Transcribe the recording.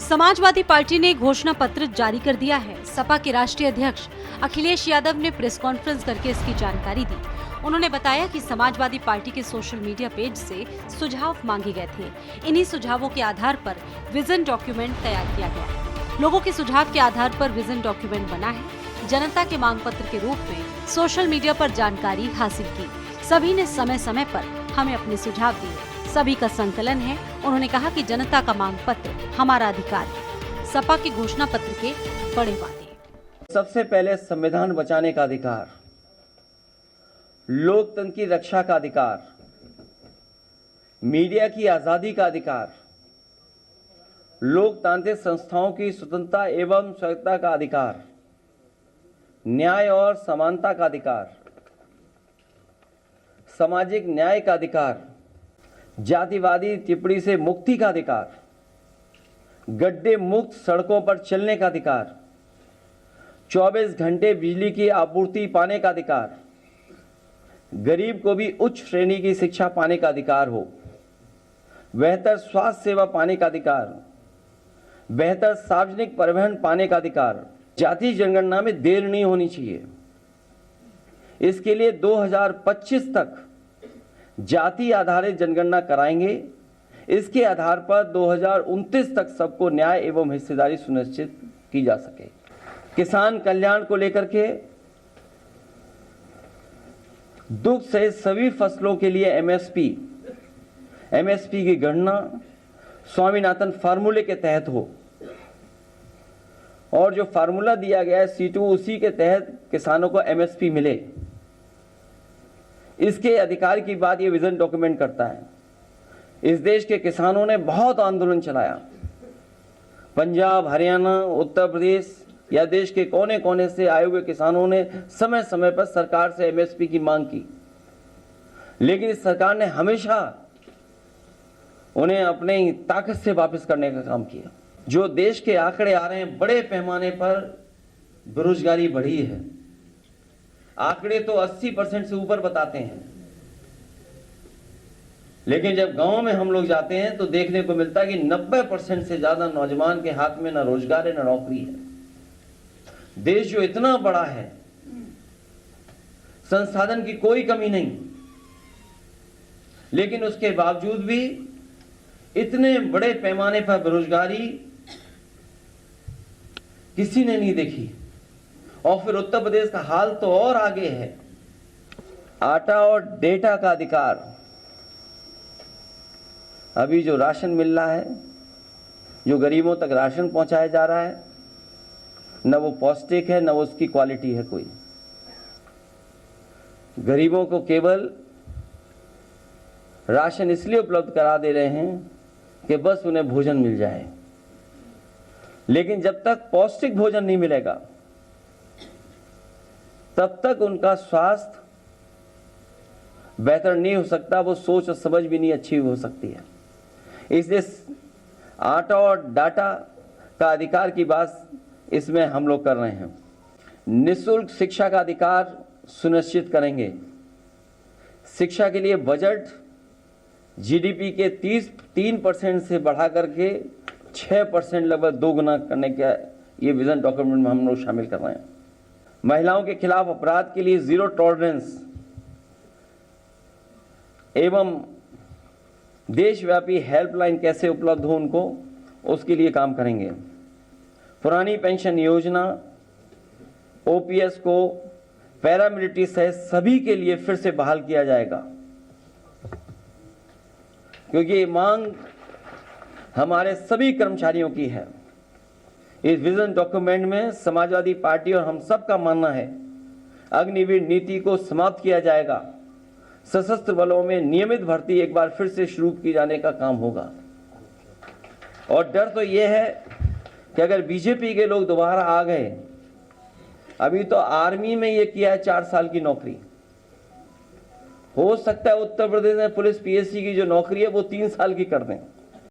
Samajwadi party ने घोषणा पत्र जारी कर दिया है। सपा के राष्ट्रीय अध्यक्ष अखिलेश यादव ने प्रेस कॉन्फ्रेंस करके इसकी जानकारी दी। उन्होंने बताया कि समाजवादी पार्टी के सोशल मीडिया पेज से सुझाव मांगे गए थे। इन्हीं सुझावों के आधार पर विजन डॉक्यूमेंट तैयार किया गया। लोगों के सुझाव के आधार पर विजन डॉक्यूमेंट बना है। जनता के मांग पत्र के रूप में सोशल मीडिया पर जानकारी हासिल की। सभी ने समय समय पर हमें अपने सुझाव दिए। सभी का संकलन है। उन्होंने कहा कि जनता का मांग पत्र हमारा अधिकार है। सपा के घोषणा पत्र के बड़े वादे। सबसे पहले संविधान बचाने का अधिकार, लोकतंत्र की रक्षा का अधिकार, मीडिया की आजादी का अधिकार, लोकतांत्रिक संस्थाओं की स्वतंत्रता एवं स्वायत्तता का अधिकार, न्याय और समानता का अधिकार, सामाजिक न्याय का अधिकार, जातिवादी टिप्पणी से मुक्ति का अधिकार, गड्ढे मुक्त सड़कों पर चलने का अधिकार, 24 घंटे बिजली की आपूर्ति पाने का अधिकार, गरीब को भी उच्च श्रेणी की शिक्षा पाने का अधिकार हो, बेहतर स्वास्थ्य सेवा पाने का अधिकार, बेहतर सार्वजनिक परिवहन पाने का अधिकार, जाति जनगणना में देर नहीं होनी चाहिए। इसके लिए 2025 तक जाति आधारित जनगणना कराएंगे। इसके आधार पर 2029 तक सबको न्याय एवं हिस्सेदारी सुनिश्चित की जा सके। किसान कल्याण को लेकर के दुग्ध सहित सभी फसलों के लिए एमएसपी की गणना स्वामीनाथन फार्मूले के तहत हो और जो फार्मूला दिया गया है C2 उसी के तहत किसानों को एमएसपी मिले। इसके अधिकार की बात ये विजन डॉक्यूमेंट करता है। इस देश के किसानों ने बहुत आंदोलन चलाया। पंजाब, हरियाणा, उत्तर प्रदेश या देश के कोने कोने से आए हुए किसानों ने समय समय पर सरकार से एमएसपी की मांग की, लेकिन इस सरकार ने हमेशा उन्हें अपने ताकत से वापस करने का काम किया। जो देश के आंकड़े आ रहे हैं, बड़े पैमाने पर बेरोजगारी बढ़ी है। आंकड़े तो 80% से ऊपर बताते हैं, लेकिन जब गांव में हम लोग जाते हैं तो देखने को मिलता है कि 90% से ज्यादा नौजवान के हाथ में न रोजगार है न नौकरी है। देश जो इतना बड़ा है, संसाधन की कोई कमी नहीं, लेकिन उसके बावजूद भी इतने बड़े पैमाने पर बेरोजगारी किसी ने नहीं देखी। और फिर उत्तर प्रदेश का हाल तो और आगे है। आटा और डेटा का अधिकार, अभी जो राशन मिल रहा है, जो गरीबों तक राशन पहुंचाया जा रहा है, न वो पौष्टिक है न उसकी क्वालिटी है कोई। गरीबों को केवल राशन इसलिए उपलब्ध करा दे रहे हैं कि बस उन्हें भोजन मिल जाए, लेकिन जब तक पौष्टिक भोजन नहीं मिलेगा तब तक उनका स्वास्थ्य बेहतर नहीं हो सकता। वो सोच और समझ भी नहीं अच्छी हो सकती है। इसलिए आटा और डाटा का अधिकार की बात इसमें हम लोग कर रहे हैं। निःशुल्क शिक्षा का अधिकार सुनिश्चित करेंगे। शिक्षा के लिए बजट जीडीपी के 3% से बढ़ा करके 6% लगभग 2 गुना करने का ये विजन डॉक्यूमेंट में हम लोग शामिल कर रहे हैं। महिलाओं के खिलाफ अपराध के लिए जीरो टॉलरेंस एवं देशव्यापी हेल्पलाइन कैसे उपलब्ध हो उनको, उसके लिए काम करेंगे। पुरानी पेंशन योजना, ओपीएस को पैरामिलिट्री सहित सभी के लिए फिर से बहाल किया जाएगा, क्योंकि ये मांग हमारे सभी कर्मचारियों की है। इस विजन डॉक्यूमेंट में समाजवादी पार्टी और हम सब का मानना है अग्निवीर नीति को समाप्त किया जाएगा। सशस्त्र बलों में नियमित भर्ती एक बार फिर से शुरू की जाने का काम होगा। और डर तो यह है कि अगर बीजेपी के लोग दोबारा आ गए, अभी तो आर्मी में ये किया है 4 साल की नौकरी, हो सकता है उत्तर प्रदेश में पुलिस पीएससी की जो नौकरी है वो 3 साल की कर दें।